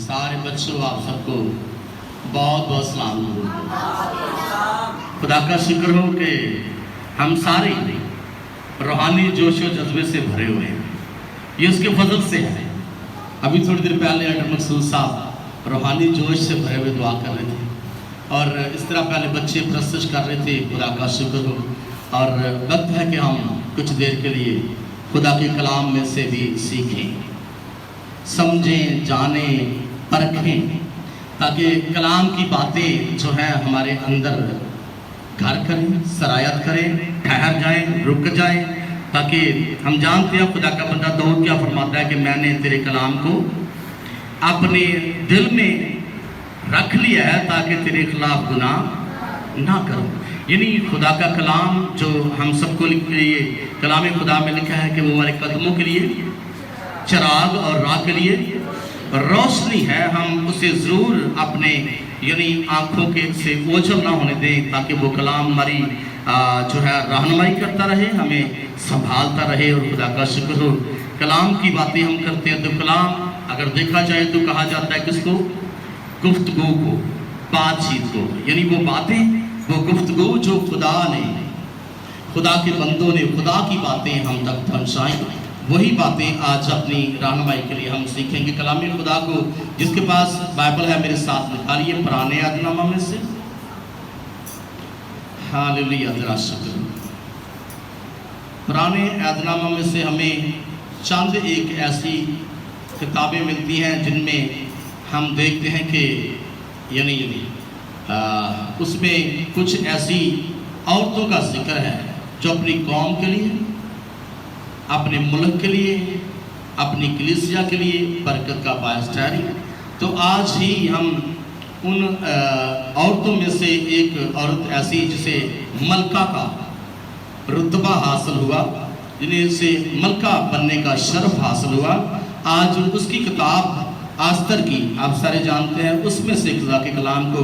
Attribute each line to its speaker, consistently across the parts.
Speaker 1: سارے بچوں آپ سب کو بہت بہت سلام دوں. خدا کا شکر ہو کہ ہم سارے روحانی جوش و جذبے سے بھرے ہوئے ہیں. یہ اس کے فضل سے ہے. ابھی تھوڑی دیر پہلے اٹر مقصود صاحب روحانی جوش سے بھرے ہوئے دعا کر رہے تھے اور اس طرح پہلے بچے پرستش کر رہے تھے. خدا کا شکر ہو. اور وقت ہے کہ ہم کچھ دیر کے لیے خدا کے کلام میں سے بھی سیکھیں, سمجھیں, جانیں, پرکھیں, تاکہ کلام کی باتیں جو ہیں ہمارے اندر گھر کریں, سرایت کریں, ٹھہر جائیں, رک جائیں, تاکہ ہم جانتے ہیں خدا کا بندہ داؤد کیا فرماتا ہے کہ میں نے تیرے کلام کو اپنے دل میں رکھ لیا ہے تاکہ تیرے خلاف گناہ نہ کروں. یعنی خدا کا کلام جو ہم سب کو لیے کلام خدا میں لکھا ہے کہ وہ ہمارے قدموں کے لیے چراغ اور راہ کے لیے روشنی ہے. ہم اسے ضرور اپنے یعنی آنکھوں کے سے اوجھل نہ ہونے دیں تاکہ وہ کلام ہماری جو ہے رہنمائی کرتا رہے, ہمیں سنبھالتا رہے. اور خدا کا شکر ہو کلام کی باتیں ہم کرتے ہیں تو کلام اگر دیکھا جائے تو کہا جاتا ہے کس کو؟ گفتگو کو, بات چیت کو. یعنی وہ باتیں, وہ گفتگو جو خدا نے, خدا کے بندوں نے خدا کی باتیں ہم تک پہنچائیں, وہی باتیں آج اپنی رہنمائی کے لیے ہم سیکھیں گے. کلام خدا کو جس کے پاس بائبل ہے میرے ساتھ نکالیے پرانے عہد نامہ میں سے. ہاللویا, ذرا شکر. پرانے عہد نامہ میں سے ہمیں چند ایک ایسی کتابیں ملتی ہیں جن میں ہم دیکھتے ہیں کہ یعنی اس میں کچھ ایسی عورتوں کا ذکر ہے جو اپنی قوم کے لیے, اپنے ملک کے لیے, اپنی کلیسیا کے لیے برکت کا باعث ٹھہری. تو آج ہی ہم ان عورتوں میں سے ایک عورت ایسی جسے ملکہ کا رتبہ حاصل ہوا, جنہیں سے ملکہ بننے کا شرف حاصل ہوا, آج اس کی کتاب آستر کی آپ سارے جانتے ہیں, اس میں سے خدا کے کلام کو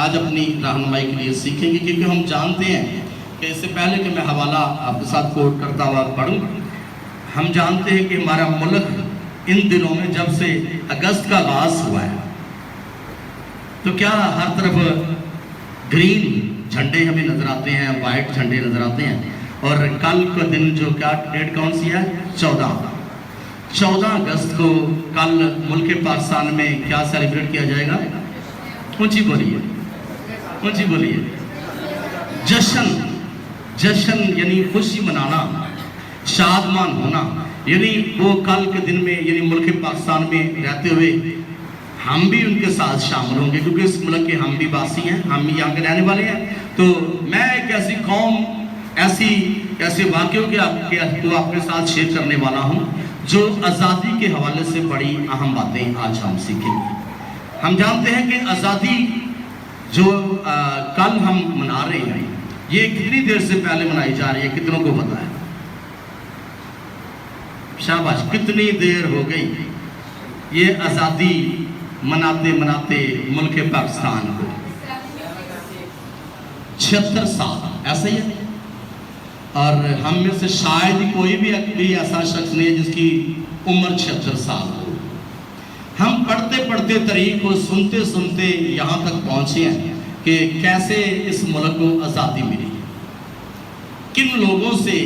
Speaker 1: آج اپنی رہنمائی کے لیے سیکھیں گے. کیونکہ ہم جانتے ہیں کہ اس سے پہلے کہ میں حوالہ آپ کے ساتھ کوٹ کرتا ہوا پڑھوں, ہم جانتے ہیں کہ ہمارا ملک ان دنوں میں جب سے اگست کا آغاز ہوا ہے تو کیا ہر طرف گرین جھنڈے ہمیں نظر آتے ہیں, وائٹ جھنڈے نظر آتے ہیں. اور کل کا دن جو کیا ڈیٹ کون سی ہے؟ 14 اگست کو کل ملک پاکستان میں کیا سیلیبریٹ کیا جائے گا؟ اونچی بولیے, اونچی بولیے. جشن یعنی خوشی منانا, شادمان ہونا. یعنی وہ کل کے دن میں یعنی ملک پاکستان میں رہتے ہوئے ہم بھی ان کے ساتھ شامل ہوں گے, کیونکہ اس ملک کے ہم بھی باسی ہیں, ہم بھی یہاں کے رہنے والے ہیں. تو میں ایک ایسی قوم, ایسے واقعوں کے آپ کے ساتھ شیئر کرنے والا ہوں جو آزادی کے حوالے سے بڑی اہم باتیں آج ہم سیکھیں گے. ہم جانتے ہیں کہ آزادی جو کل ہم منا رہے ہیں یہ کتنی دیر سے پہلے منائی جا رہی ہے, کتنوں کو پتا ہے؟ شاباش, کتنی دیر ہو گئی یہ آزادی مناتے مناتے ملک پاکستان کو؟ 76 سال, ایسا ہی ہے. اور ہم میں سے شاید ہی کوئی بھی ایسا شخص نہیں ہے جس کی عمر 76 سال ہو. ہم پڑھتے پڑھتے تاریخ کو سنتے سنتے یہاں تک پہنچے ہیں کہ کیسے اس ملک کو آزادی ملی, کن لوگوں سے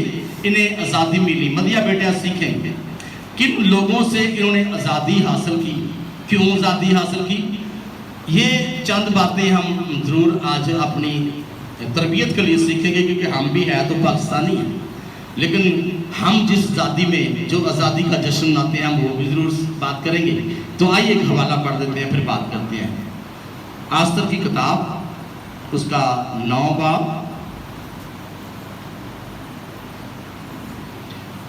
Speaker 1: انہیں آزادی ملی. مدیہ بیٹا سیکھیں گے کن لوگوں سے انہوں نے آزادی حاصل کی, کیوں آزادی حاصل کی. یہ چند باتیں ہم ضرور آج اپنی تربیت کے لیے سیکھیں گے, کیونکہ ہم بھی ہیں تو پاکستانی ہیں, لیکن ہم جس آزادی میں جو آزادی کا جشن مناتے ہیں ہم وہ بھی ضرور بات کریں گے. تو آئیے ایک حوالہ پڑھ دیتے ہیں پھر بات کرتے ہیں. آستر کی کتاب اس کا 9 باب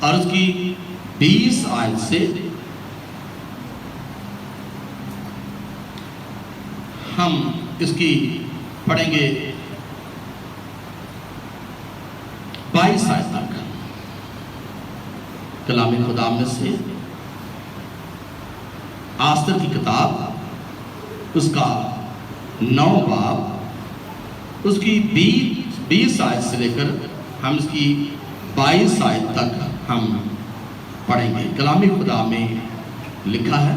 Speaker 1: اور اس کی 20 آیت سے ہم اس کی پڑھیں گے 22 آیت تک. کلام خدا میں سے آستر کی کتاب اس کا 9 باب اس کی 20 آیت سے لے کر ہم اس کی 22 آیت تک ہم پڑھیں گے. کلام خدا میں لکھا ہے,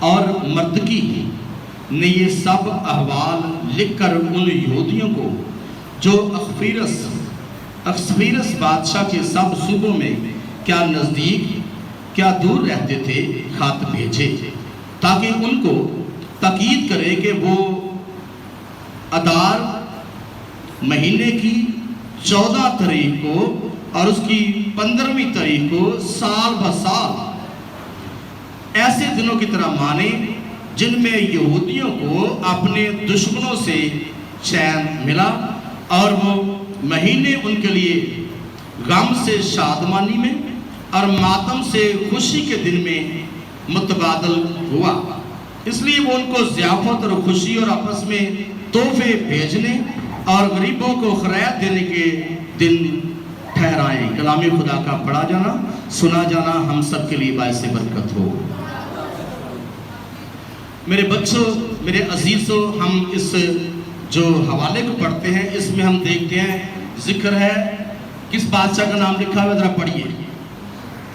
Speaker 1: اور مردکی نے یہ سب احوال لکھ کر ان یہودیوں کو جو اخسویرس بادشاہ کے سب صوبوں میں کیا نزدیک کیا دور رہتے تھے خط بھیجے، تاکہ ان کو تاکید کرے کہ وہ ادار مہینے کی 14 تاریخ کو اور اس کی 15ویں تاریخ کو سال بسال ایسے دنوں کی طرح مانے جن میں یہودیوں کو اپنے دشمنوں سے چین ملا، اور وہ مہینے ان کے لیے غم سے شادمانی میں اور ماتم سے خوشی کے دن میں متبادل ہوا۔ اس لیے وہ ان کو ضیافت اور خوشی اور آپس میں تحفے بھیجنے اور غریبوں کو خیرات دینے کے دن ٹھہرائیں۔ کلام خدا کا پڑھا جانا سنا جانا ہم سب کے لیے باعث برکت ہو۔ میرے بچوں، میرے عزیزوں، ہم اس جو حوالے کو پڑھتے ہیں اس میں ہم دیکھتے ہیں ذکر ہے کس بادشاہ کا نام لکھا ہوا، ذرا پڑھیے۔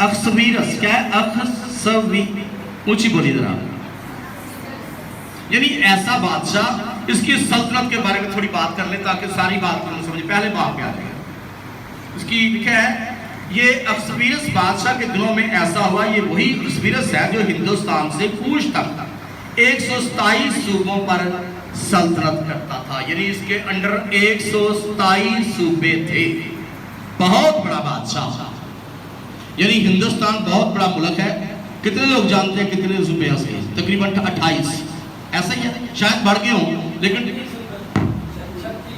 Speaker 1: اخسویرس، کیا ہے؟ اونچی بولی ذرا۔ یعنی ایسا بادشاہ، اس کی سلطنت کے بارے میں تھوڑی بات کر لیں تاکہ ساری بات کو سمجھیں۔ پہلے بات کیا ہے اس کی؟ لکھا ہے یہ اخسویرس بادشاہ کے دنوں میں ایسا ہوا، یہ وہی اخسویرس ہے جو ہندوستان سے کوش تک 127 صوبوں پر سلطنت کرتا تھا۔ یعنی اس کے انڈر 127 صوبے تھے، بہت بڑا بادشاہ۔ یعنی ہندوستان بہت بڑا ملک ہے۔ کتنے لوگ جانتے ہیں کتنے صوبے ہیں؟ تقریباً 28، ایسا ہی ہے، شاید بڑھ گئے ہوں لیکن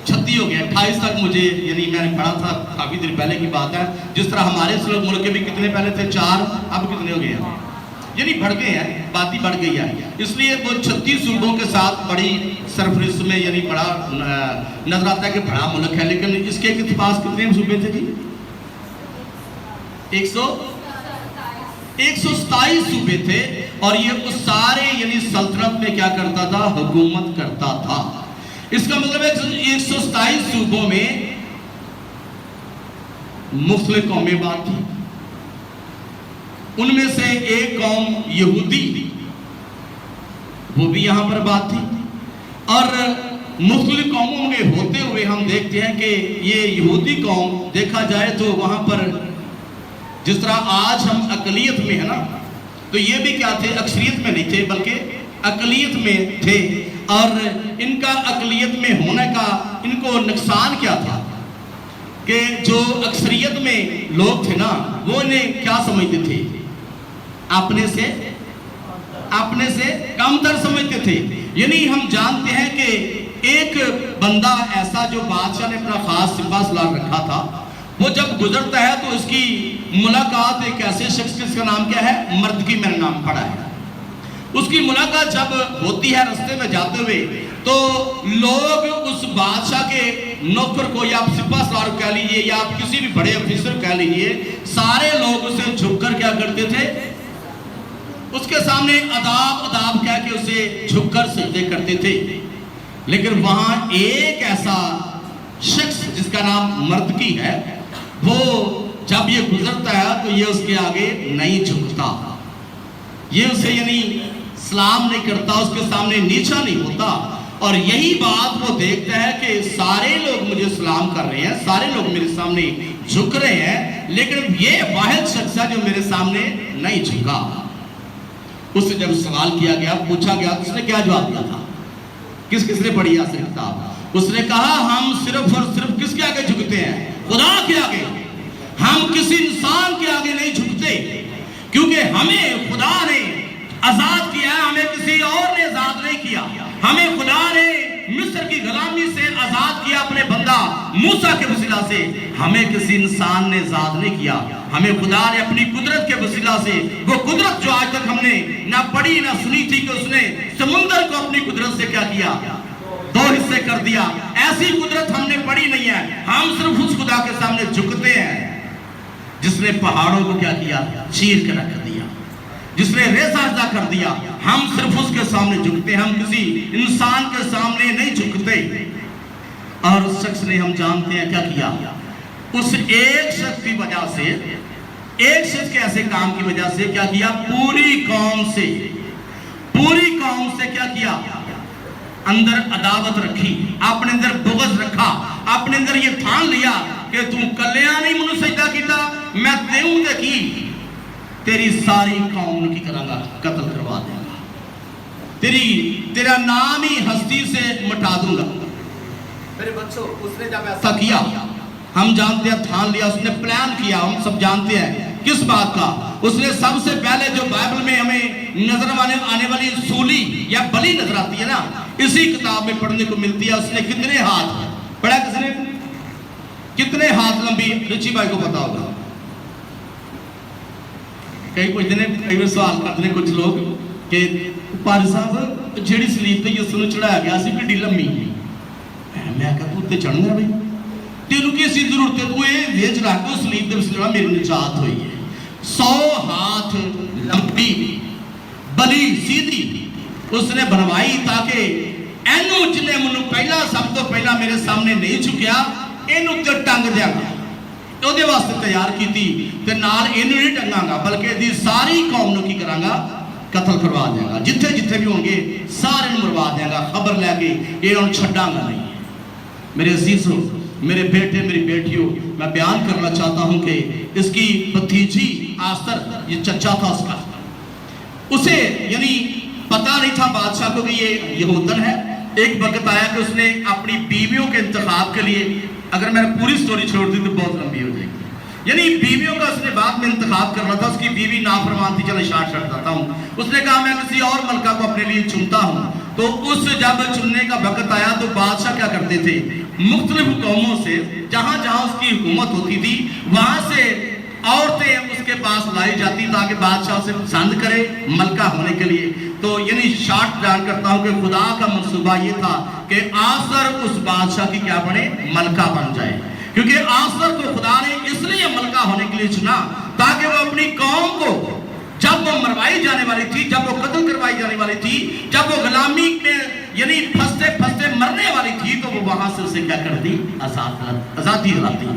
Speaker 1: 36 ہو گیا۔ 28 تک مجھے، یعنی میں نے پڑھا تھا کافی دن پہلے کی بات ہے۔ جس طرح ہمارے ملک کے بھی کتنے پہلے تھے؟ 4، اب کتنے ہو گئے ہیں؟ یعنی بڑھ گئے ہیں، بات ہی بڑھ گئی ہے۔ اس لیے وہ 36 صوبوں کے ساتھ بڑی سرفرست میں، یعنی بڑا نظر آتا ہے کہ بڑا ملک ہے، لیکن اس کے پاس کتنے صوبے تھے جی؟ 127 صوبے تھے، اور یہ اس سارے یعنی سلطنت میں کیا کرتا تھا؟ حکومت کرتا تھا۔ اس کا مطلب ہے 127 صوبوں میں مختلف قومیں بات تھی۔ ان میں سے ایک قوم یہودی، وہ بھی یہاں پر بات تھی، اور مختلف قوموں میں ہوتے ہوئے ہم دیکھتے ہیں کہ یہ یہودی قوم دیکھا جائے تو وہاں پر جس طرح آج ہم اقلیت میں ہے نا، تو یہ بھی کیا تھے؟ اکثریت میں نہیں تھے بلکہ اقلیت میں تھے۔ اور ان کا اقلیت میں ہونے کا ان کو نقصان کیا تھا کہ جو اکثریت میں لوگ تھے نا، وہ انہیں کیا سمجھتے تھے؟ اپنے سے کم تر سمجھتے تھے۔ یعنی ہم جانتے ہیں کہ ایک بندہ ایسا جو بادشاہ نے اپنا خاص سپاہ سالار رکھا تھا، وہ جب گزرتا ہے تو اس کی ملاقات ایک ایسے شخص، جس کا نام کیا ہے؟ مردکی، میں نے نام پڑھا ہے۔ اس کی ملاقات جب ہوتی ہے رستے میں جاتے ہوئے، تو لوگ اس بادشاہ کے نوکر کو، یا آپ سپاہ سالار کہہ لیجئے یا آپ کسی بھی بڑے افسر کہہ لیجئے، سارے لوگ اسے جھک کر کیا کرتے تھے؟ اس کے سامنے اداب کہہ کے اسے جھک کر سجدے کرتے تھے۔ لیکن وہاں ایک ایسا شخص جس کا نام مردکی ہے، وہ جب یہ گزرتا ہے تو یہ اس کے آگے نہیں جھکتا، یہ اسے یعنی سلام نہیں کرتا، اس کے سامنے نیچا نہیں ہوتا۔ اور یہی بات وہ دیکھتا ہے کہ سارے لوگ مجھے سلام کر رہے ہیں، سارے لوگ میرے سامنے جھک رہے ہیں، لیکن یہ واحد شخص ہے جو میرے سامنے نہیں جھکا۔ اس سے جب سوال کیا گیا، پوچھا گیا، اس نے کیا جواب دیا تھا؟ کس نے پڑھی آسر کتاب؟ اس نے کہا ہم صرف اور صرف کس کے آگے جھکتے ہیں؟ خدا کے آگے۔ ہم کسی انسان کے آگے نہیں جھکتے، کیونکہ ہمیں خدا نے آزاد کیا ہے، ہمیں کسی اور نے آزاد نہیں کیا۔ ہمیں خدا نے مصر کی غلامی سے آزاد کیا اپنے بندہ موسیٰ کے وسیلہ سے، ہمیں کسی انسان نے آزاد نہیں کیا۔ ہمیں خدا نے اپنی قدرت کے وسیلہ سے، وہ قدرت جو آج تک ہم نے نہ پڑھی نہ سنی تھی، کہ اس نے سمندر کو اپنی قدرت سے کیا کیا؟ 2 حصے کر دیا۔ ایسی قدرت ہم نے پڑھی نہیں ہے۔ ہم صرف اس خدا کے سامنے جھکتے ہیں جس نے پہاڑوں کو کیا کیا؟ چیر کے رکھ دیا، جس نے ریزہ اجزا کر دیا۔ ہم صرف اس کے سامنے جھکتے ہیں، ہم کسی انسان کے سامنے نہیں جھکتے۔ اور اس شخص نے، ہم جانتے ہیں کیا کیا؟ اس ایک شخص کی وجہ سے، ایک شخص کے ایسے کام کی وجہ سے کیا کیا؟ پوری قوم سے पूरी कौम से क्या किया, अंदर अदावत रखी, अपने अंदर बुग़्ज़ रखा, अपने अंदर ये ठान लिया कि तू कलिया नहीं मैनू सजदा कीता, मैं देऊं ते की तेरी सारी कौम की करांगा, कत्ल करवा दूंगा, तेरा नाम ही हस्ती से मिटा दूंगा।
Speaker 2: मेरे बच्चों, उसने जब
Speaker 1: ऐसा किया, हम जानते हैं, ठान लिया, उसने प्लान किया, हम सब जानते हैं किस बात का। उसने सबसे पहले जो बाइबल में हमें नजर आने वाली सूली या बलि नजर आती है ना, इसी किताब में पढ़ने को मिलती है। उसने कितने हाथ पढ़ा, किसने कितने हाथ लंबी, रुचि भाई को पता होगा। कई पूछते हैं, कई बार सवाल करते हैं कुछ लोग कि पारी साहब जेड़ी सलीब ते यसू नूं चढ़ाया गया सी किड्डी लम्मी, मैं कहा तू उत्ते चढ़ना बई, तेनू की सी जरूरत है, तू ये वेच रख के सलीब दे विच मेरी निजात हुई है। 100 हाथ लंबी बली सीधी उसने बनवाई ताकि एनू जिन्हें मैनू पहला सब तो पहला मेरे सामने नहीं झुकिया, इनू ते टंग देंगा, ਉਹਦੇ ਵਾਸਤੇ ਤਿਆਰ ਕੀਤੀ ਤੇ ਨਾਲ ਇਹਨੂੰ ਨਹੀਂ ਟੰਗਾਂਗਾ ਬਲਕਿ ਇਹਦੀ ਸਾਰੀ ਕੌਮ ਨੂੰ ਕੀ ਕਰਾਂਗਾ, ਕਤਲ ਕਰਵਾ ਦਿਆਂਗਾ, ਜਿੱਥੇ ਜਿੱਥੇ ਵੀ ਹੋਣਗੇ ਸਾਰਿਆਂ ਨੂੰ ਮਰਵਾ ਦਿਆਂਗਾ, ਖਬਰ ਲੈ ਕੇ ਇਹਨਾਂ ਨੂੰ ਛੱਡਾਂਗਾ नहीं। मेरे अजीजों, मेरे बेटे, मेरी बेटियों, मैं बयान करना चाहता हूं कि इसकी भतीजी आस्तर, ये चचा था उसका, उसे यानी पता नहीं था बादशाह को कि ये यहूदन है। एक वक्त आया कि उसने अपनी बीवियों के इंतखाब के लिए, अगर मैंने पूरी स्टोरी छोड़ दी तो बहुत लंबी हो जाएगी, यानी बीवियों का उसने बाद में इंतखाब करना था। उसकी बीवी नाफरमान थी, चलो शार्ट करता हूँ, उसने कहा मैं किसी और मलका को अपने लिए चुनता हूँ। तो उस जब चुनने का वक्त आया तो बादशाह क्या करते थे, मुख्तलिफ कौमों से जहाँ जहाँ उसकी हुकूमत होती थी वहाँ से औरतें उसके पास लाई जाती ताकि बादशाह से पसंद करे मलका होने के लिए। तो यानी शार्ट बयान करता हूँ कि खुदा का मंसूबा ये था कि आसर उस बादशाह की क्या बने, मलका बन जाए, क्योंकि आसर को खुदा ने इसलिए मलका होने के लिए चुना ताकि वो अपनी कौम को जब वो मरवाई जाने वाली थी, जब वो कत्ल करवाई जाने वाली थी, जब वो गुलामी में यानी फंसते फंसते मरने वाली थी, तो वो वहां से उसे क्या करती, आजादी दिलाती,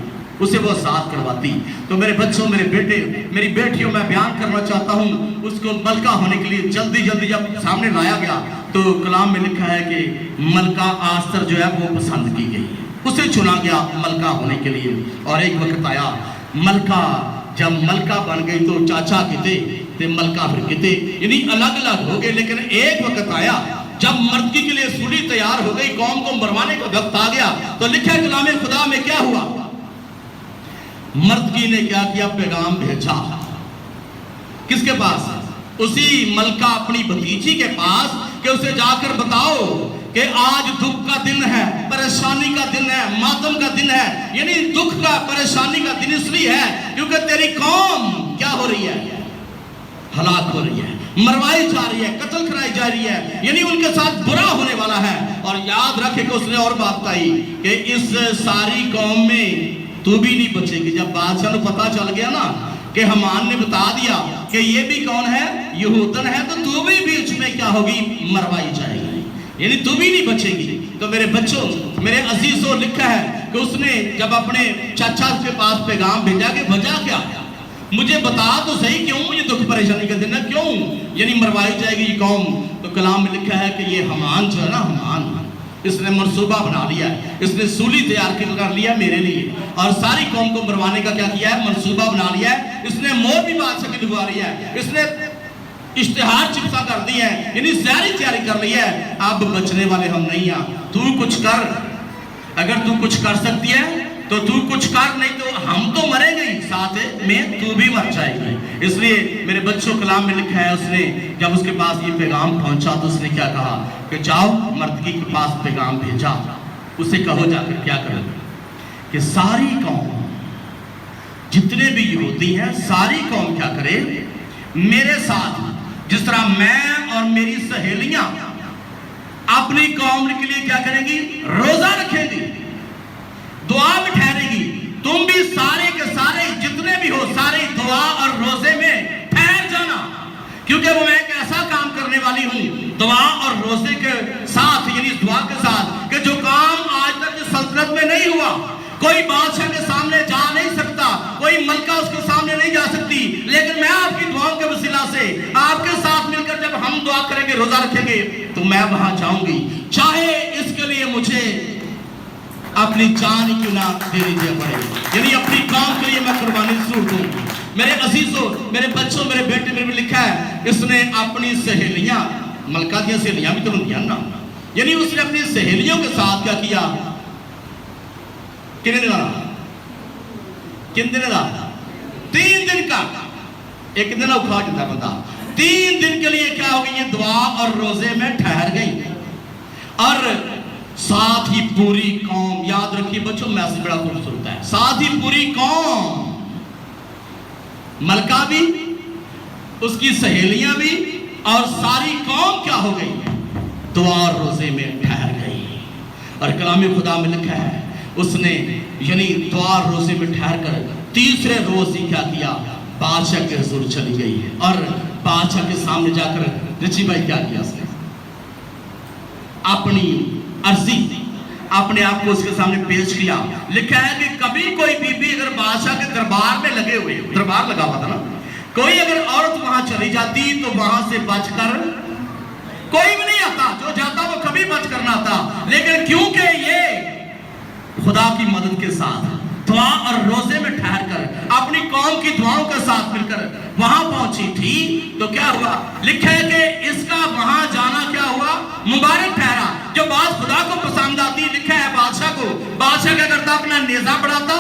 Speaker 1: उसे वो आजाद करवाती। तो मेरे बच्चों, मेरे बेटे, मेरी बेटियों, मैं बयान करना चाहता हूँ, उसको मलका होने के लिए जल्दी जल्दी जब सामने लाया गया तो कलाम में लिखा है कि मलका आस्तर जो है वो पसंद की गई, उसे चुना गया मलका होने के लिए। और एक वक्त आया, मलका जब मलका बन गई तो चाचा किते ते मलका फिर किते, यानी अलग अलग हो गए। लेकिन एक वक्त आया जब मर्दगी के लिए सूली तैयार हो गई, कौम को मरवाने का वक्त आ गया, तो लिखा है कलाम खुदा में क्या हुआ, मर्दगी ने क्या किया, पैगाम भेजा किसके पास, उसी मलका अपनी भतीजी के पास कि उसे जाकर बताओ कि आज दुख का दिन है, परेशानी का दिन है, मातम का दिन है, यानी दुख का, परेशानी का दिन इसलिए है क्योंकि तेरी कौम क्या हो रही है, हलाक हो रही है, मरवाई जा रही है, कत्ल कराई जा रही है, यानी उनके साथ बुरा होने वाला है। और याद रखे कि उसने और बात बताई कि इस सारी कौम में तू भी नहीं बचेगी। जब बादशाह को पता चल गया ना कि हमान ने बता दिया कि ये भी कौन है, यहूदन है, तो तू भी बीच में क्या होगी, मरवाई जाएगी, यानी तू भी नहीं बचेगी। तो मेरे बच्चों, मेरे अजीजों, लिखा है कि उसने जब अपने चाचा के पास पैगाम भेजा कि वजह क्या, मुझे बता तो सही क्यों ये दुख परेशानी का दिन है, क्यों यानी मरवाई जाएगी ये कौम। तो कलाम में लिखा है कि ये हमान जो है ना, हमान इसने मनसूबा बना लिया है, इसने सूली तैयार कर लिया मेरे लिए, और सारी कौम को मरवाने का क्या किया है, मनसूबा बना लिया है। इसने मोर भी बादशाह की लिखवा लिया है, इसने इश्तिहार चिपका कर दी है, यानी सारी तैयारी कर ली है। अब बचने वाले हम नहीं हैं, तू कुछ कर, अगर तू कुछ कर सकती है तो तू कुछ कर, नहीं तो हम तो मरेंगे ही, साथ में तू भी मर जाएगी। इसलिए मेरे बच्चों, कलाम में लिखा है उसने जब उसके पास ये पैगाम पहुंचा तो उसने क्या कहा कि जाओ मर्दगी के पास पैगाम भेजा, उसे कहो जाकर क्या करे कि सारी कौम, जितने भी यहूदी हैं, सारी कौम क्या करे, मेरे साथ जिस तरह मैं और मेरी सहेलियां अपनी कौम के लिए क्या करेंगी, रोजा रखेंगी, दुआ में ठहरेगी, तुम भी सारे के सारे जितने भी हो, सारे दुआ और रोजे में ठहर जाना, क्योंकि वो मैं एक ऐसा काम करने वाली हूँ दुआ और रोजे के साथ, यानी दुआ के साथ, कि जो काम आज तक इस सल्तनत में नहीं हुआ, कोई बादशाह के सामने जा नहीं सकता, कोई मलका उसके सामने नहीं जा सकती, लेकिन मैं आपकी दुआओं के वसीला से आपके साथ मिलकर जब हम दुआ करेंगे, रोजा रखेंगे, तो मैं वहां जाऊंगी, चाहे इसके लिए मुझे अपनी जान ही क्यों ना दे दीजिए पड़े, यानी अपनी कौम के लिए मैं कुर्बानी जरूर दूं। मेरे अजीजों, मेरे बच्चों, मेरे बेटे, मेरे में लिखा है इसने अपनी सहेलियां, मलका दी सहेलियां भी तो होंगी ना, यानी उसने अपनी सहेलियों के साथ क्या किया, कितने दिन का 3 दिन का, एक दिन उखा जाता बंदा, 3 दिन के लिए क्या हो गई, ये दुआ और रोजे में ठहर गई। और साथ ही पूरी कौम, याद रखिए बच्चों, मैसेज बड़ा खूबसूरत है, साथ ही पूरी कौम, मलका भी, उसकी सहेलियां भी, और सारी कौम क्या हो गई, दुआ और रोजे में ठहर गई। और कलाम खुदा में लिखा है उसने यानी दुआ और रोजे में ठहर कर तीसरे रोज ही क्या किया, बादशाह के हुजूर चली गई है। और बादशाह के सामने जाकर रिची भाई क्या किया, उसने अपनी अर्जी अपने आप को उसके सामने पेश किया। लिखा है कि कभी कोई बीबी अगर बादशाह के दरबार में लगे हुए, दरबार लगा हुआ था ना, कोई अगर औरत वहां चली जाती तो वहां से बचकर कोई भी नहीं आता, जो जाता वो कभी बचकर ना आता। लेकिन क्योंकि ये खुदा की मदद के साथ दुआ और रोजे में ठहर कर अपनी कौम की दुआओं के साथ मिलकर वहां पहुंची थी, तो क्या हुआ, लिखा है कि इसका वहां जाना क्या हुआ, मुबारक ठहरा। जो बात खुदा को पसंद आती, लिखा है बादशाह को, बादशाह क्या करता, अपना नेजा बढ़ाता,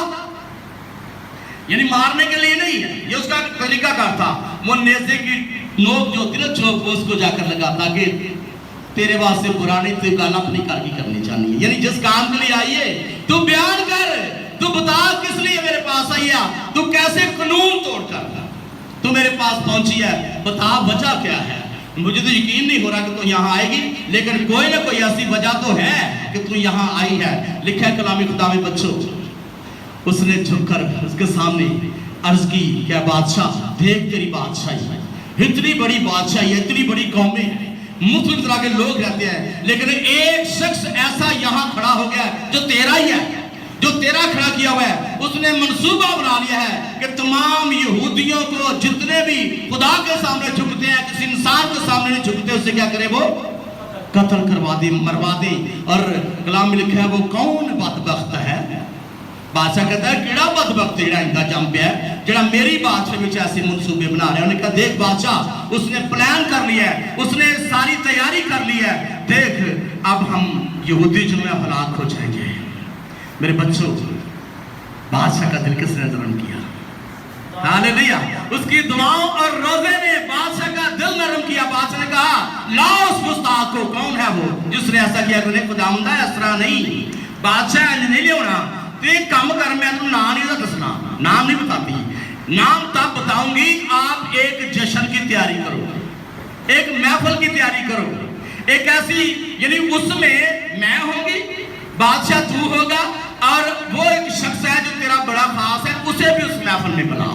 Speaker 1: यानी मारने के लिए नहीं, ये उसका तरीका कार था, वो नेजे की नोक जो होती ना, चौक, उसको जाकर लगाता कि तेरे वास्ते बुरा नहीं, तू गाना अपनी कार की करनी चाहिए, यानी जिस काम के लिए आई है तू बयान कर, तू बता किस लिए मेरे पास आई है, तू कैसे कानून तोड़कर तू मेरे पास पहुंची है, बता वजह क्या है। मुझे तो यकीन नहीं हो रहा कि तू यहाँ आएगी, लेकिन कोई ना कोई ऐसी वजह तो है कि तू यहाँ आई है। लिखा है कलामी खुदा में बच्चों, उसने झुककर उसके सामने अर्ज की, क्या बादशाह देख तेरी बादशाही है, इतनी बड़ी बादशाही है, इतनी बड़ी कौमें हैं, मुख्तलिफ तरह के लोग रहते हैं, लेकिन एक शख्स ऐसा यहाँ खड़ा हो गया जो तेरा ही है, जो तेरा खड़ा किया हुआ है। उसने मंसूबा बना लिया है कि तमाम यहूदियों को जितने भी खुदा के सामने झुकते हैं, किसी इंसान के सामने नहीं झुकते, उससे क्या करे, वो कत्ल करवा दे, मरवा दे। और कलाम में लिखा है वो कौन बदबख्त है, बादशाह कहता है किड़ा बदबख्त जेड़ा इंदा जम पिया जेड़ा मेरी बादशाह में ऐसे मंसूबे बना रहे हैं। उन्होंने कहा देख बादशाह, उसने प्लान कर लिया है, उसने सारी तैयारी कर ली है, देख अब हम यहूदी जो में हलाक हो जाएंगे। मेरे बच्चों, बादशाह का दिल किसने नरम किया, हालेलुया, उसकी दुआओं और रोजे ने बादशाह का दिल नरम किया। बादशाह ने कहा लाओ उस गुस्ताख को, कौन है वो जिसने ऐसा किया, खुदावंदा इस तरह नहीं, बादशाह नहीं लिया, एक काम कर, मैं तुम नाम नहीं दसना, नाम नहीं बताती, नाम तब बताऊंगी आप एक जश्न की तैयारी करो, एक महफिल की तैयारी करो, एक ऐसी यानी उसमें मैं होंगी, बादशाह तू होगा, और वो एक शख्स है जो तेरा बड़ा खास है, उसे भी उस महफिल में बुला।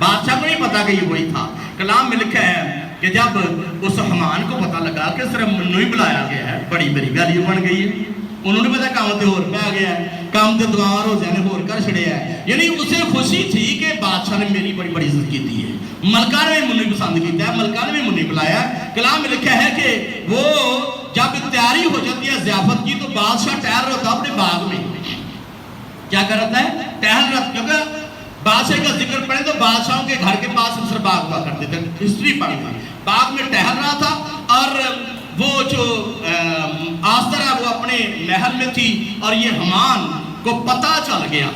Speaker 1: बादशाह को नहीं पता कि ये वही था। कलाम में लिखा है कि जब उस हमान को पता लगा कि सिर्फ मन्नू ही बुलाया गया है, बड़ी मेरी वैल्यू बन गई है, उन्होंने पता काम तो होर पै गया है, काम तो दुआ रोज़ा ने होर कर छड़िया है, यानी उसे खुशी थी कि बादशाह ने मेरी बड़ी बड़ी इज्जत की है, मलका ने भी मुन्नी पसंद किया है, मलका ने भी मुन्नी बुलाया। कलाम में लिखा है कि वो जब तैयारी हो जाती है ज़ियाफत की, तो बादशाह टहल रहा था अपने बाग में, क्या कर रहा है, टहल रहा, क्योंकि बादशाह का जिक्र पढ़े तो बादशाहों के घर के पास अक्सर बाग हुआ करते थे, हिस्ट्री पढ़ी थी, बाग में टहल रहा था, और वो जो आस्तर है वो अपने महल में थी, और ये हमान को पता चल गया,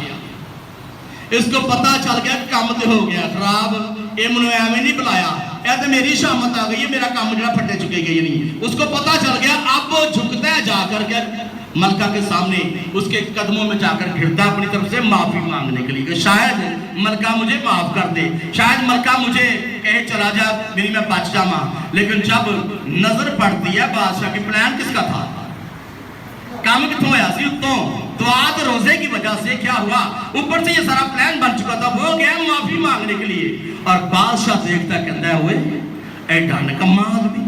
Speaker 1: इसको पता चल गया काम तो हो गया खराब, ये मैंने एवं नहीं बुलाया, यह तो मेरी शामत आ गई है, मेरा काम जो फटे चुके गई नहीं, उसको पता चल गया। अब वो झुकता है जाकर के मलका के सामने, उसके कदमों में जाकर गिरता अपनी तरफ से माफी मांगने के लिए कि शायद मलका मुझे माफ कर दे, शायद मलका मुझे कहे चला जा, मेरी मैं बच जावा। लेकिन जब नजर पड़ती है बादशाह के प्लान किसका था, काम कितों होया सी, उत्तों दुआ तो रोजे की वजह से क्या हुआ, ऊपर से ये सारा प्लान बन चुका था, वो गया माफी मांगने के लिए, और बादशाह देखता कहता हुए एडा निकम्मा आदमी,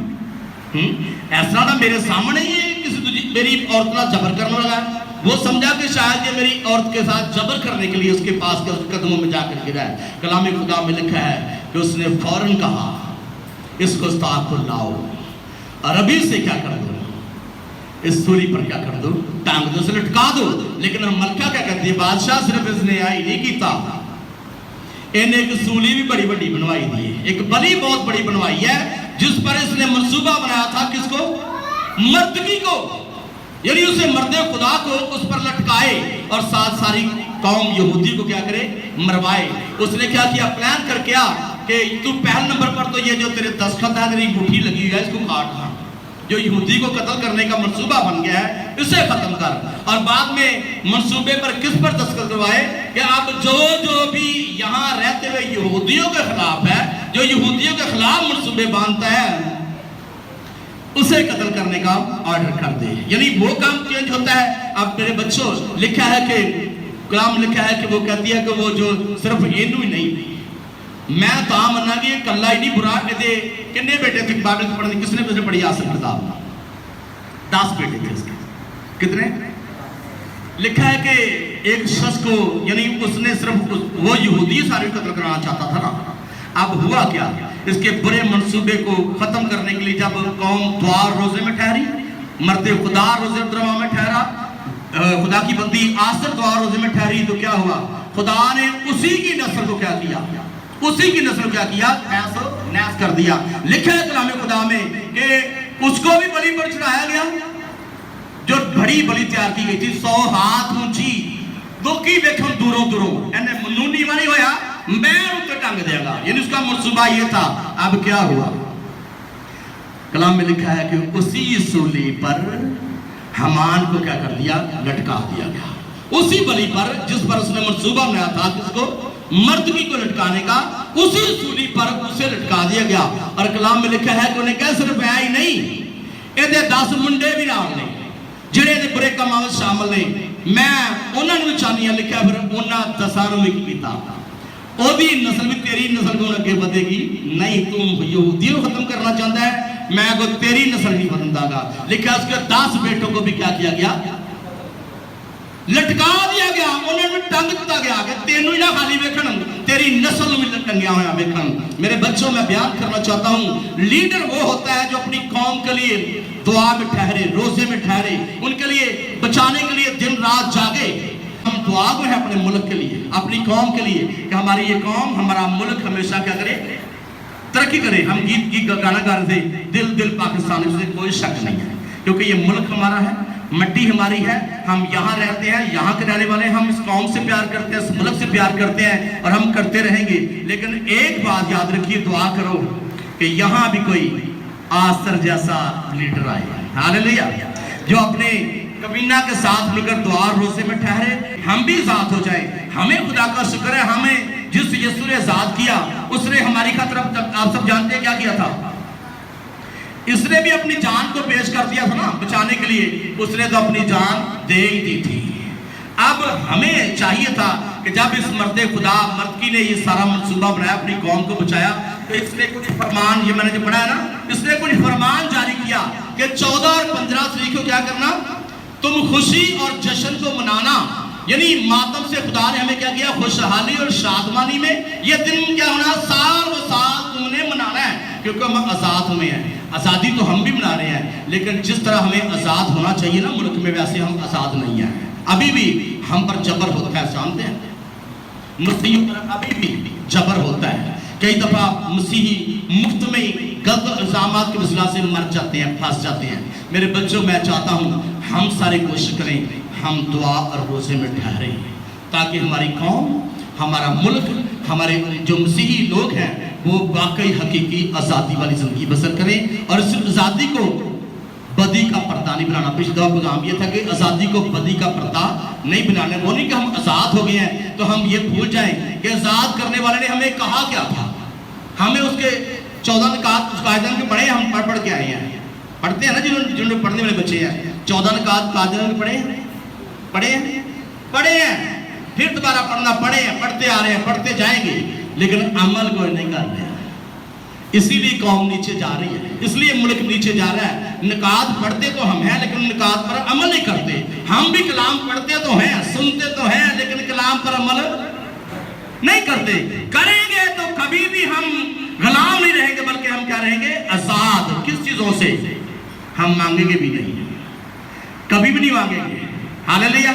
Speaker 1: ऐसा ना मेरे सामने ही किसी दूसरी मेरी औरत का जबर करने लगा, वो समझा कि शायद ये मेरी औरत के साथ जबर करने के लिए उसके पास के उसके कदमों में जाकर गिरा है। कलाम खुदा में लिखा है कि उसने फौरन कहा इसको गुस्ताख को लाओ, और अभी से क्या कर दो, इस सूली पर क्या कर दो, टांग दो, उसे लटका दो। लेकिन मलका क्या कहती है, बादशाह सिर्फ इसने आई नहीं कीता, इन्हें एक सूली भी बड़ी बड़ी बनवाई दी है, एक बलि बहुत बड़ी बनवाई है, जिस पर इसने मंसूबा बनाया था किसको, मर्दगी को, यानी उसे मर्दे खुदा को उस पर लटकाए और साथ सारी कौम यहूदी को क्या करे, मरवाए। उसने क्या किया, प्लान कर क्या कि तू पहले नंबर पर तो ये जो तेरे दस्तखत है, तेरी मुट्ठी लगी है, इसको काटना, जो यहूदी को कत्ल करने का मंसूबा बन गया है इसे खत्म कर। और बाद में मंसूबे पर किस पर दस्तखत करवाए कि अब जो भी यहाँ रहते हुए यहूदियों के खिलाफ है, जो यहूदियों के खिलाफ मंसूबे बांधता है, उसे कत्ल करने का ऑर्डर कर दे। यानी वो काम चेंज होता है। अब मेरे बच्चों, लिखा है कि कलाम लिखा है कि वो कहती है कि वो जो सिर्फ इनू ही नहीं, मैं तो मना कि कला ही नहीं बुरा, कितने बेटे थे बाइबल पढ़ने, किसने पढ़ी आसम किताब, 10 बेटे थे इसके, कितने, लिखा है कि एक शख्स को, यानी उसने सिर्फ वो यहूदी सारे कत्ल कराना चाहता था ना। अब हुआ क्या, इसके बुरे मंसूबे को खत्म करने के लिए जब कौम द्वार रोजे में ठहरी, मर्दे खुदा रोजे द्रमा में ठहरा, खुदा की बंदी आसर द्वार रोजे में ठहरी, तो क्या हुआ, खुदा ने उसी की नस्ल को क्या किया, उसी की नस्ल क्या किया, नैस कर दिया। लिखा है कलाम खुदा में कि उसको भी बलि पर चढ़ाया गया, जो बड़ी बलि तैयार की गई थी, 100 हाथ ऊंची, दोकी देखो दूरों दूरों, इन्हें मनूनी वाली होया, मैं उसे टांग देगा, यानी उसका मंसूबा ये था। अब क्या हुआ, कलाम में लिखा है कि उसी सूली पर हमान को क्या कर दिया, लटका दिया गया, उसी बलि पर जिस पर उसने मंसूबा बनाया था किसको, मर्दगी को लटकाने का, उसी सूली पर उसे लटका दिया गया। और कलाम में लिखा है कि उन्हें क्या सिर्फ आया ही नहीं, ਇਹਦੇ 10 ਮੁੰਡੇ भी नाल ने ਜਿਹੜੇ ਇਹਦੇ बुरे ਕੰਮਾਂ ਵਿੱਚ शामिल ने, मैं ਉਹਨਾਂ ਨੂੰ ਚਾਹਨੀਆਂ, ਲਿਖਿਆ ਫਿਰ ਉਹਨਾਂ 10 ਨੂੰ ਵੀ ਕੀਤਾ, ਉਹਦੀ नस्ल भी तेरी नस्ल को अगे बढ़ेगी नहीं, तुम यहूदी को खत्म करना चाहता है, मैं को तेरी नस्ल नहीं बदलूंगा। लिखा उसके 10 बेटों को भी क्या किया गया, लटका दिया गया, उन्होंने टंग दिया गया कि तेनू ही ना खाली वेखन, तेरी नस्ल में टंगया हुआ वेखन। मेरे बच्चों, मैं बयान करना चाहता हूँ, लीडर वो होता है जो अपनी कौम के लिए दुआ में ठहरे, रोजे में ठहरे, उनके लिए बचाने के लिए दिन रात जागे। हम दुआ को है अपने मुल्क के लिए, अपनी कौम के लिए, कि हमारी ये कौम, हमारा मुल्क हमेशा क्या करे, तरक्की करे। हम गीत गाना गा रहे थे, दिल दिल पाकिस्तान, इसमें कोई शक नहीं है, क्योंकि ये मुल्क हमारा है, मट्टी हमारी है, हम यहाँ रहते हैं, यहाँ के रहने वाले, हम इस कौम से प्यार करते हैं, इस मुल्क से प्यार करते हैं और हम करते रहेंगे। लेकिन एक बात याद रखिए, दुआ करो कि यहाँ भी कोई आसर जैसा लीडर आए, हालेलुया, जो अपने कबीना के साथ मिलकर दुआ रोजे में ठहरे, हम भी आजाद हो जाए। हमें खुदा का शुक्र है, हमें जिस यीशु ने आजाद किया, उसने हमारी खातिर, आप सब जानते हैं क्या किया था, इसने भी अपनी जान को पेश कर दिया था ना बचाने के लिए, उसने तो अपनी जान दे ही दी थी। अब हमें चाहिए था कि जब इस मर्दे खुदा मर्दकी ने ये सारा मंसूबा बनाया, अपनी कौम को बचाया, तो इसने कुछ फरमान, ये मैंने जो पढ़ा है ना, इसने कुछ फरमान जारी किया कि 14 और 15 तारीख को क्या करना, तुम खुशी और जश्न को मनाना, यानी मातम से खुदा ने हमें क्या किया, खुशहाली और शादमानी में ये दिन क्या होना, साल व साल तुमने मनाना है, क्योंकि हम आज़ाद हुए हैं। आज़ादी तो हम भी मना रहे हैं, लेकिन जिस तरह हमें आज़ाद होना चाहिए ना मुल्क में, वैसे हम आज़ाद नहीं हैं। अभी भी हम पर जबर होता है, जानते हैं, मसीहियों पर अभी भी जबर होता है। कई दफ़ा मसीही मुफ्त में गलत इल्ज़ामात के वजह से मर जाते हैं, फंस जाते हैं। मेरे बच्चों, मैं चाहता हूँ हम सारे कोशिश करें, हम दुआ और रोज़े में ठहरे, ताकि हमारी कौम, हमारा मुल्क, हमारे जो मसीही लोग हैं, वो वाकई हकीकी आज़ादी वाली ज़िंदगी बसर करें और इस आज़ादी को बदी का पर्दा नहीं बनाना। पिछले दफा पैगाम ये था कि आज़ादी को बदी का पर्दा नहीं बनाना। वो नहीं कि हम आज़ाद हो गए हैं तो हम ये भूल जाएं कि आज़ाद करने वाले ने हमें कहा क्या था, हमें उसके 14 कायदे के पढ़े, हम पढ़ के आए हैं, पढ़ते हैं ना, जिन्होंने पढ़ने वाले बच्चे हैं, 14 कायदे पढ़े हैं, फिर दोबारा पढ़ना पढ़े हैं, पढ़ते आ रहे हैं, पढ़ते जाएंगे, लेकिन अमल कोई नहीं कर रहे हैं। इसीलिए कौम नीचे जा रही है, इसलिए मुल्क नीचे जा रहा है। निकात पढ़ते तो हम हैं, लेकिन निकात पर अमल नहीं करते। हम भी कलाम पढ़ते तो हैं, सुनते तो हैं, लेकिन कलाम पर अमल नहीं करते। करेंगे तो कभी भी हम गुलाम नहीं रहेंगे, बल्कि हम क्या रहेंगे, आजाद। किस चीजों से? हम मांगेंगे भी नहीं, कभी भी नहीं मांगेंगे। हालेलुया।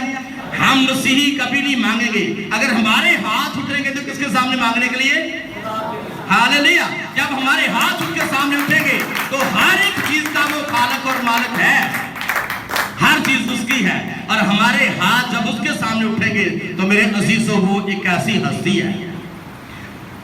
Speaker 1: हम मसीही कभी नहीं मांगेंगे। अगर हमारे हाथ उठेंगे तो किसके सामने मांगने के लिए? हालेलुया। जब हमारे हाथ उनके सामने उठेंगे तो हर एक चीज का वो खालक और मालिक है, हर चीज उसकी है। और हमारे हाथ जब उसके सामने उठेंगे तो मेरे अजीजों, वो एक ऐसी हस्ती है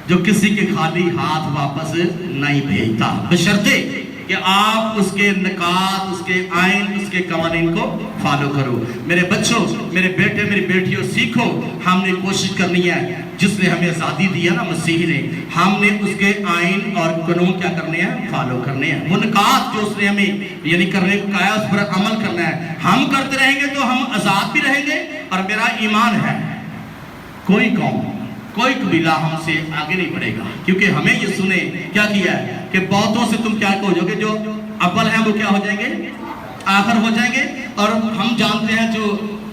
Speaker 1: जो किसी के खाली हाथ वापस नहीं भेजता, बशर्ते कि आप उसके निकात, उसके आइन, उसके कवानीन को फॉलो करो। मेरे बच्चों, मेरे बेटे, मेरी बेटियों, सीखो। हमने कोशिश करनी है, जिसने हमें आज़ादी दी है ना, मसीह ने, हमने उसके आइन और कानून क्या करने हैं? फॉलो करने हैं। वो निकात जो उसने हमें यानी करने को कहा है, उस पर अमल करना है। हम करते रहेंगे तो हम आज़ाद भी रहेंगे। और मेरा ईमान है कोई कौम, कोई कबीला हमसे आगे नहीं बढ़ेगा, क्योंकि हमें यीशु ने क्या किया है कि बहुतों से तुम क्या कहोगे, जो अव्वल हैं वो क्या हो जाएंगे? आखिर हो जाएंगे। और हम जानते हैं जो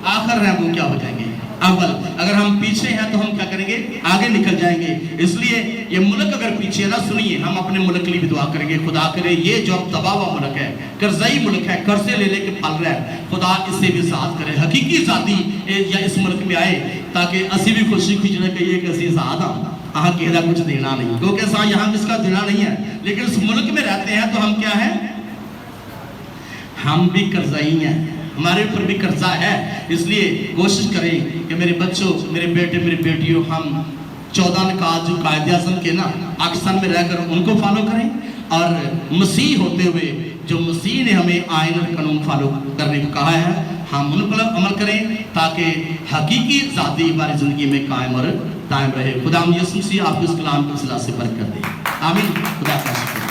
Speaker 1: आखिर हैं वो क्या हो जाएंगे? अव्वल। अगर हम पीछे हैं तो हम क्या करेंगे? आगे निकल जाएंगे। इसलिए ये मुल्क अगर पीछे है ना, सुनिए, हम अपने मुल्क के लिए भी दुआ करेंगे। खुदा करे ये जो दबा हुआ मुल्क है, कर्जई मुल्क है, कर्जे ले लेके फल रहा है, खुदा इससे भी साथ करे, हकीकी आज़ादी या इस मुल्क में आए, ताकि असी भी खुशी खुशी कहिए कि असी आज़ाद हाँ, किसी कुछ देना नहीं, क्योंकि सा यहाँ किसका देना नहीं है। लेकिन इस मुल्क में रहते हैं तो हम क्या हैं? हम भी कर्जई हैं, हमारे ऊपर भी कर्जा है। इसलिए कोशिश करें कि मेरे बच्चों, मेरे बेटे, मेरी बेटियों, हम 14 निकात जो कायदे आज़म के ना पाकिस्तान में रहकर उनको फॉलो करें, और मसीह होते हुए जो मसीह ने हमें आइन और कानून फॉलो करने को कहा है, हम उन पर अमल करें, ताकि हकीकी आज़ादी हमारी ज़िंदगी में कायम और दायम रहे। खुदा यीशु मसीह आपको इस कलाम की सलाह से बरकत दे। आमीन। खुदा का शुक्र।